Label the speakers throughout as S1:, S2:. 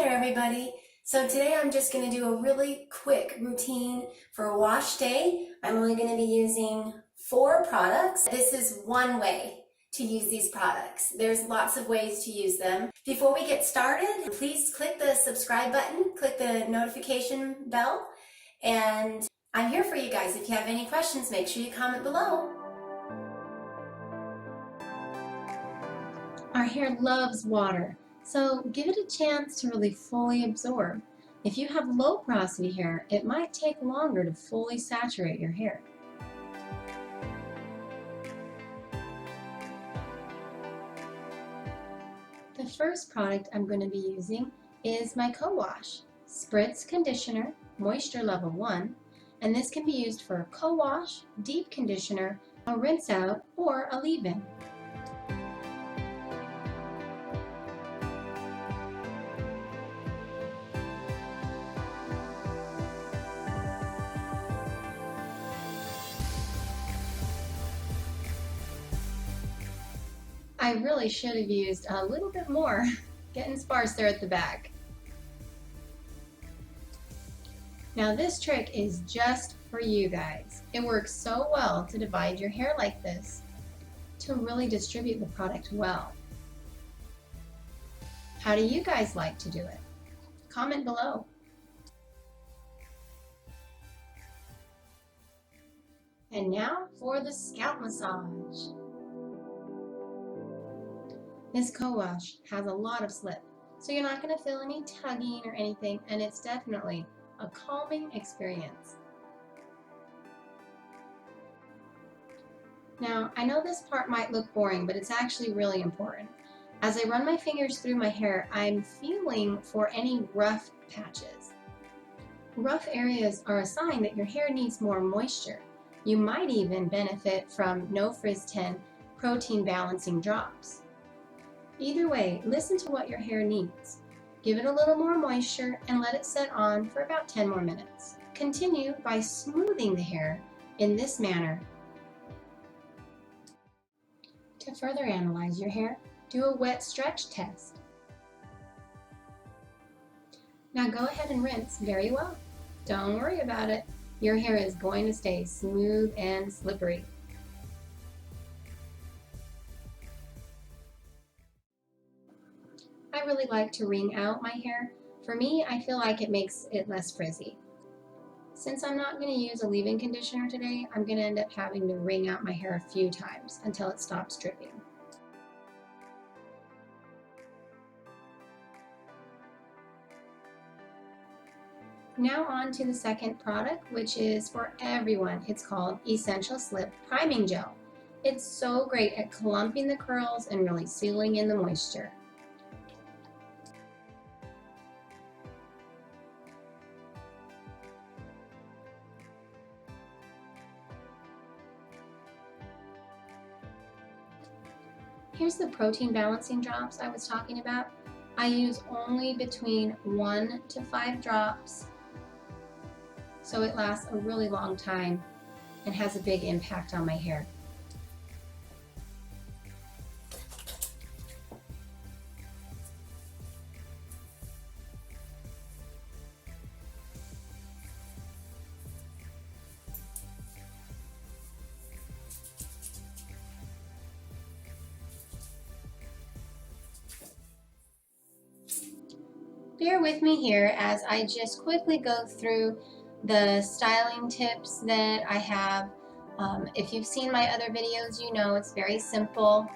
S1: there, everybody. So today I'm just going to do a really quick routine for a wash day. I'm only going to be using 4 products. This is one way to use these products. There's lots of ways to use them. Before we get started, please click the subscribe button, click the notification bell, and I'm here for you guys. If you have any questions, make sure you comment below.
S2: Our hair loves water, so give it a chance to really fully absorb. If you have low porosity hair, it might take longer to fully saturate your hair. The first product I'm going to be using is my co-wash, SPRITZ Conditioner, Moisture Level 1, and this can be used for a co-wash, deep conditioner, a rinse out, or a leave-in. I really should have used a little bit more, getting sparse there at the back. Now this trick is just for you guys. It works so well to divide your hair like this to really distribute the product well. How do you guys like to do it? Comment below. And now for the scalp massage. This co-wash has a lot of slip, so you're not going to feel any tugging or anything, and it's definitely a calming experience. Now, I know this part might look boring, but it's actually really important. As I run my fingers through my hair, I'm feeling for any rough patches. Rough areas are a sign that your hair needs more moisture. You might even benefit from NoFrizz10 protein balancing drops. Either way, listen to what your hair needs. Give it a little more moisture and let it set on for about 10 more minutes. Continue by smoothing the hair in this manner. To further analyze your hair, do a wet stretch test. Now go ahead and rinse very well. Don't worry about it. Your hair is going to stay smooth and slippery. I really like to wring out my hair. For me, I feel like it makes it less frizzy. Since I'm not going to use a leave-in conditioner today, I'm going to end up having to wring out my hair a few times until it stops dripping. Now on to the second product, which is for everyone. It's called Essential Slip Priming Gel. It's so great at clumping the curls and really sealing in the moisture. Here's the protein balancing drops I was talking about. I use only between 1 to 5 drops, so it lasts a really long time and has a big impact on my hair. Bear with me here as I just quickly go through the styling tips that I have. If you've seen my other videos, you know it's very simple,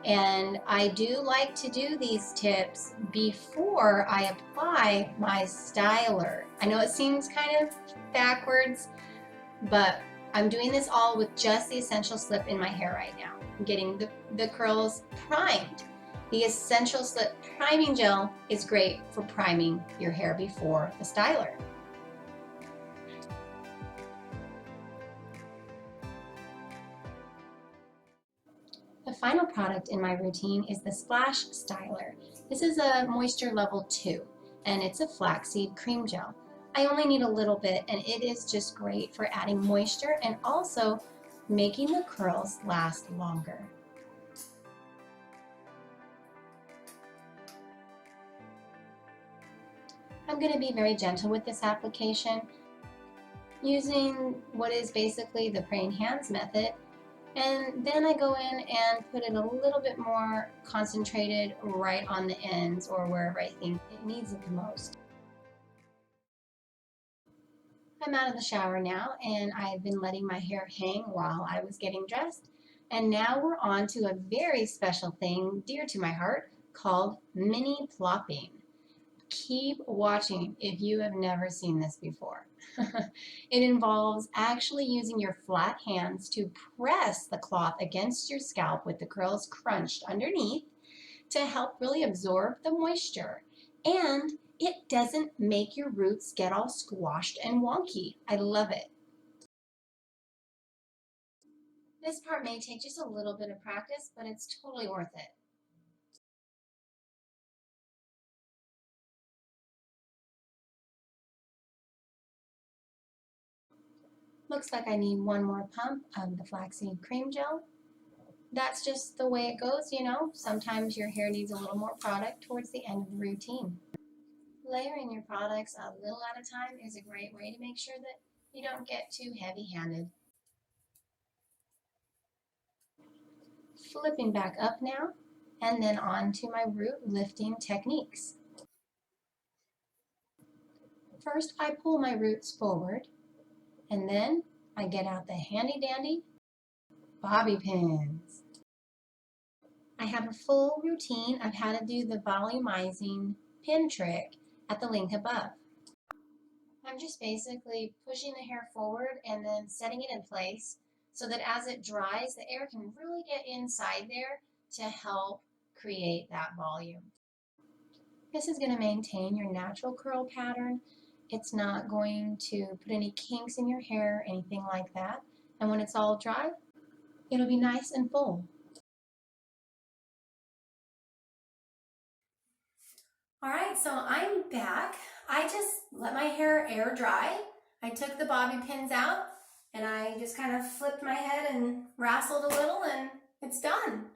S2: and I do like to do these tips before I apply my styler. I know it seems kind of backwards, but I'm doing this all with just the Essential Slip in my hair right now. I'm getting the curls primed. The Essential Slip Priming Gel is great for priming your hair before the styler. The final product in my routine is the Splash Styler. This is a Moisture Level 2, and it's a flaxseed cream gel. I only need a little bit, and it is just great for adding moisture and also making the curls last longer. I'm going to be very gentle with this application, using what is basically the praying hands method, and then I go in and put it a little bit more concentrated right on the ends or wherever I think it needs it the most. I'm out of the shower now, and I've been letting my hair hang while I was getting dressed, and now we're on to a very special thing dear to my heart called mini plopping. Keep watching if you have never seen this before. It involves actually using your flat hands to press the cloth against your scalp with the curls crunched underneath to help really absorb the moisture. And it doesn't make your roots get all squashed and wonky. I love it. This part may take just a little bit of practice, but it's totally worth it. Looks like I need one more pump of the flaxseed cream gel. That's just the way it goes, you know. Sometimes your hair needs a little more product towards the end of the routine. Layering your products a little at a time is a great way to make sure that you don't get too heavy-handed. Flipping back up now, and then on to my root lifting techniques. First, I pull my roots forward, and then I get out the handy-dandy bobby pins. I have a full routine of how to do the volumizing pin trick at the link above. I'm just basically pushing the hair forward and then setting it in place so that as it dries, the air can really get inside there to help create that volume. This is going to maintain your natural curl pattern. It's not going to put any kinks in your hair, anything like that. And when it's all dry, it'll be nice and full.
S1: All right, so I'm back. I just let my hair air dry. I took the bobby pins out and I just kind of flipped my head and rassled a little and it's done.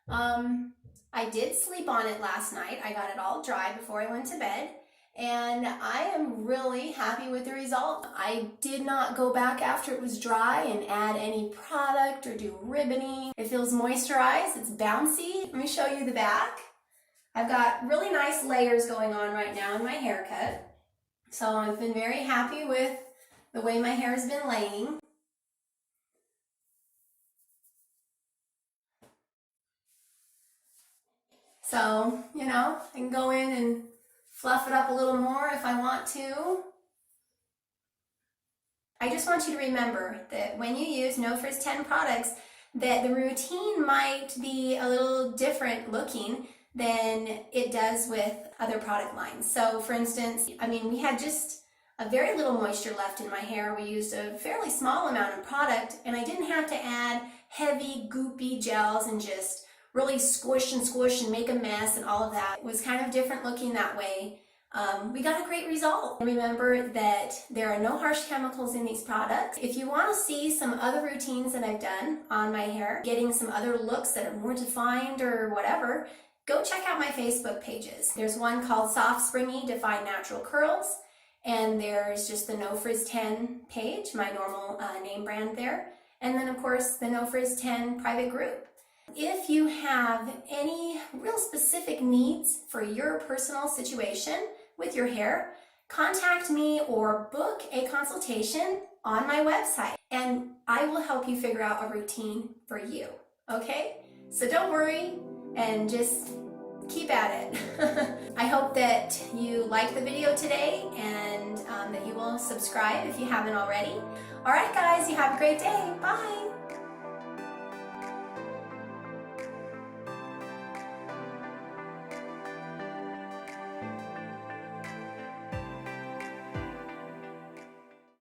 S1: I did sleep on it last night. I got it all dry before I went to bed and I am really happy with the result. I did not go back after it was dry and add any product or do ribboning. It feels moisturized, it's bouncy. Let me show you the back. I've got really nice layers going on right now in my haircut. So I've been very happy with the way my hair has been laying. So, you know, I can go in and fluff it up a little more if I want to. I just want you to remember that when you use NoFrizz10 products, that the routine might be a little different looking than it does with other product lines. So for instance, I mean, we had just a very little moisture left in my hair. We used a fairly small amount of product and I didn't have to add heavy goopy gels and just really squish and make a mess and all of that. It was kind of different looking that way. We got a great result. Remember that there are no harsh chemicals in these products. If you want to see some other routines that I've done on my hair, getting some other looks that are more defined or whatever, go check out my Facebook pages. There's one called Soft Springy Defined Natural Curls, and there's just the NoFrizz10 page, my normal name brand there, and then of course the NoFrizz10 private group. If you have any real specific needs for your personal situation with your hair, contact me or book a consultation on my website, and I will help you figure out a routine for you, okay? So don't worry, and just keep at it. I hope that you liked the video today and that you will subscribe if you haven't already. All right, guys, you have a great day. Bye.